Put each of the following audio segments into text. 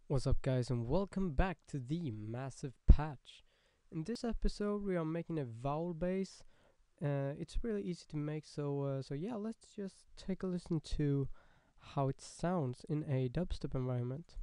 What's up, guys, and welcome back to the Massive Patch. In this episode, we are making a vowel bass. It's really easy to make, so yeah, let's just take a listen to how it sounds in a dubstep environment.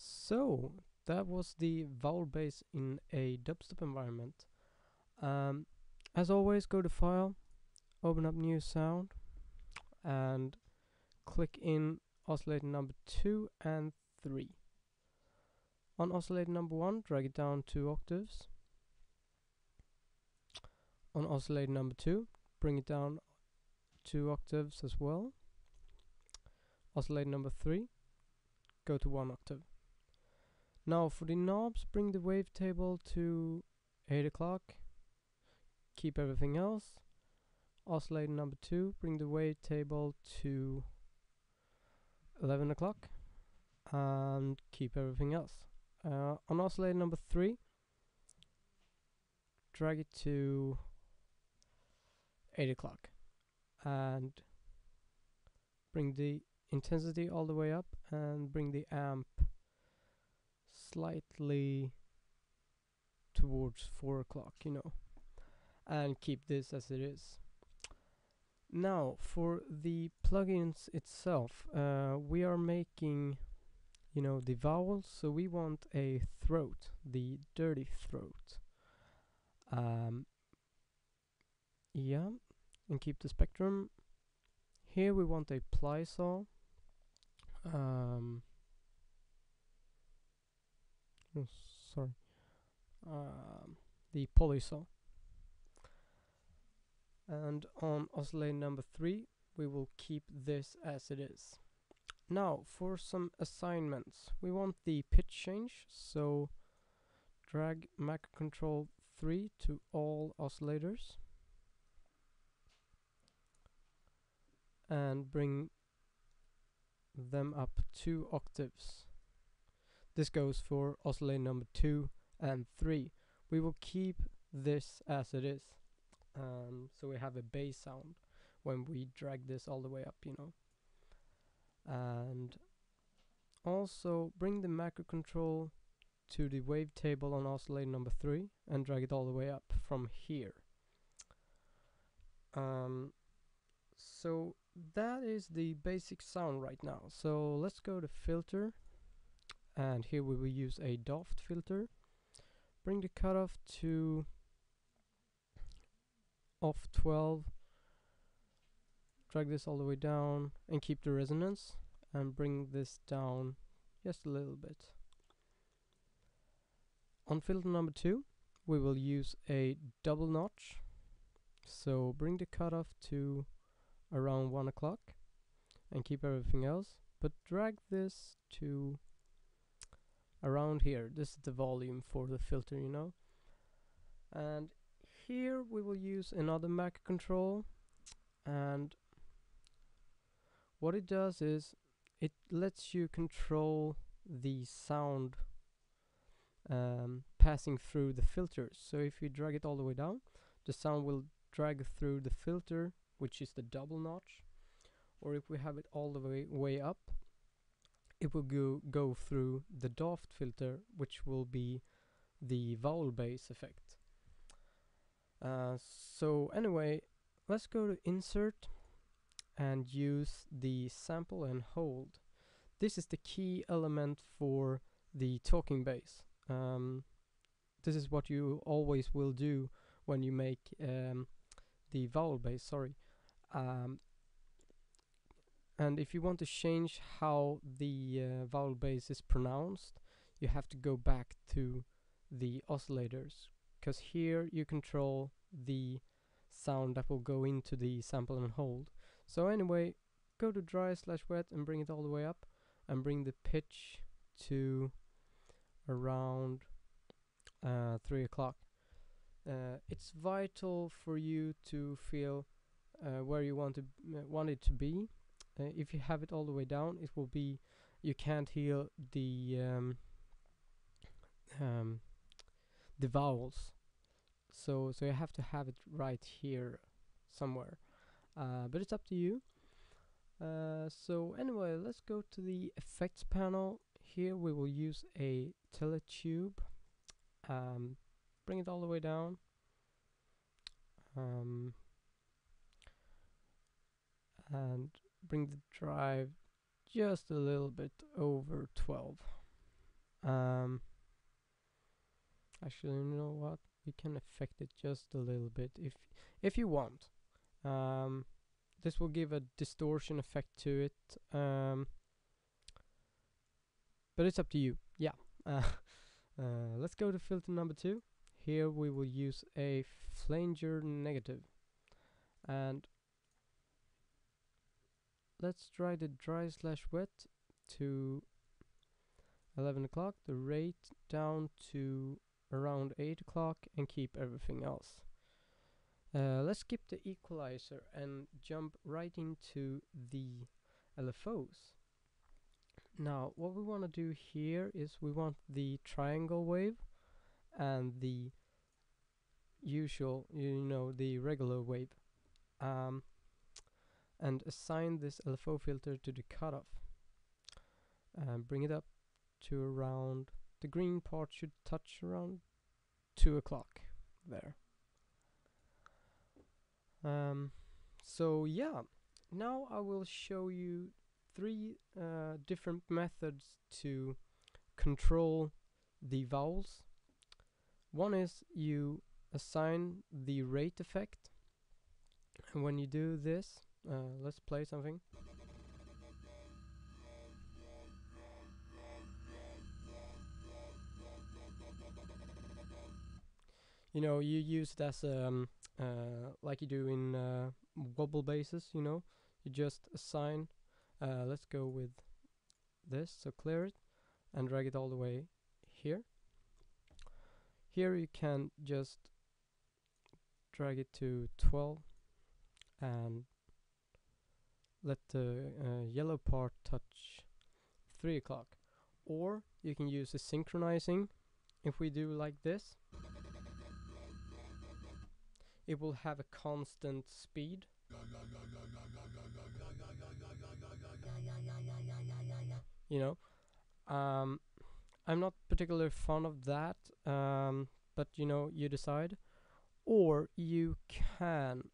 So that was the vowel bass in a dubstep environment. Um, as always, go to File, open up New Sound, and click in oscillator number 2 and 3. On oscillator number 1, drag it down 2 octaves. On oscillator number 2, bring it down 2 octaves as well. Oscillator number 3, go to 1 octave. Now for the knobs, bring the wavetable to 8 o'clock. Keep everything else. Oscillator number 2, bring the wavetable to 11 o'clock. And keep everything else. On oscillator number 3, drag it to 8 o'clock. And bring the intensity all the way up and bring the amp slightly towards 4 o'clock, and keep this as it is. Now for the plugins itself, we are making the vowels, so we want a throat, the dirty throat. Yeah, and keep the spectrum. Here we want a ply saw. Oh, sorry. The polysaw. And on oscillator number 3, we will keep this as it is. Now for some assignments, we want the pitch change, so drag macro control 3 to all oscillators and bring them up 2 octaves. This goes for oscillator number 2 and 3. We will keep this as it is, so we have a bass sound when we drag this all the way up, And also bring the macro control to the wavetable on oscillator number 3 and drag it all the way up from here. So that is the basic sound right now. So let's go to filter, and here we will use a Doft filter. Bring the cutoff to off 12, drag this all the way down and keep the resonance, and bring this down just a little bit. On filter number 2, we will use a double notch, so bring the cutoff to around 1 o'clock and keep everything else, but drag this to around here. This is the volume for the filter, and here we will use another macro control, and what it does is it lets you control the sound passing through the filters. So if you drag it all the way down, the sound will drag through the filter, which is the double notch, or if we have it all the way up, it will go through the Doft filter, which will be the vowel bass effect. So anyway, let's go to insert and use the sample and hold. This is the key element for the talking bass. This is what you always will do when you make the vowel bass, and if you want to change how the vowel bass is pronounced, you have to go back to the oscillators, because here you control the sound that will go into the sample and hold. So anyway, go to dry/wet and bring it all the way up and bring the pitch to around 3 o'clock. It's vital for you to feel where you want it to be. If you have it all the way down, it will be, you can't hear um, the vowels. So you have to have it right here somewhere. But it's up to you. So anyway, let's go to the effects panel. Here we will use a teletube. Bring it all the way down. And bring the drive just a little bit over 12. Actually, you know what? We can affect it just a little bit if you want. This will give a distortion effect to it, but it's up to you. Yeah. Let's go to filter number 2. Here we will use a flanger negative, and let's try the dry/wet to 11 o'clock, the rate down to around 8 o'clock, and keep everything else. Let's skip the equalizer and jump right into the LFOs. Now what we want to do here is we want the triangle wave and the usual, the regular wave, and assign this LFO filter to the cutoff and bring it up to around, the green part should touch around 2 o'clock there. So yeah, now I will show you 3 different methods to control the vowels. One is you assign the rate effect, and when you do this, let's play something. You use it as like you do in Wobble-basses, you just assign, let's go with this, so clear it and drag it all the way here. Here you can just drag it to 12 and let the yellow part touch 3 o'clock. Or you can use the synchronizing. If we do like this, it will have a constant speed. I'm not particularly fond of that, but you decide. Or you can,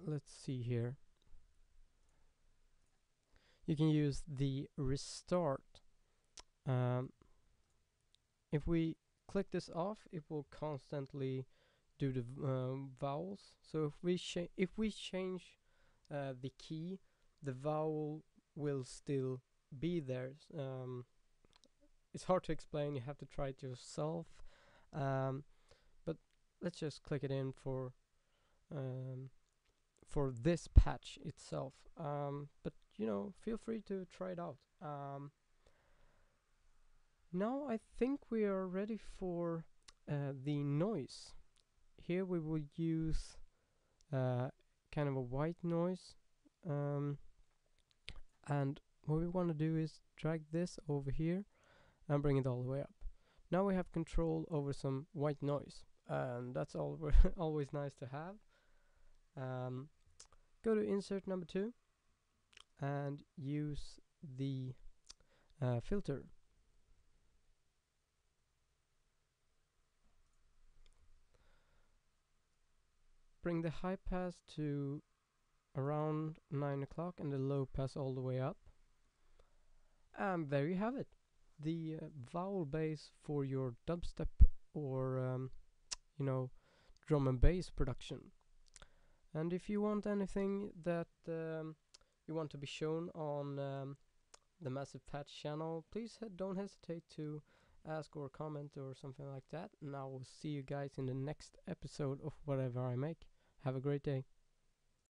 let's see here, you can use the restart. If we click this off, it will constantly do the vowels. So if we change the key, the vowel will still be there. It's hard to explain, you have to try it yourself, but let's just click it in for this patch itself, but feel free to try it out. Now I think we are ready for the noise. Here we will use kind of a white noise, and what we want to do is drag this over here and bring it all the way up. Now we have control over some white noise, and that's always nice to have. Go to insert number 2 and use the filter. Bring the high pass to around 9 o'clock and the low pass all the way up. And there you have it. The vowel bass for your dubstep or drum and bass production. And if you want anything that you want to be shown on the Massive Patch channel, please don't hesitate to ask or comment or something like that. And I will see you guys in the next episode of whatever I make. Have a great day.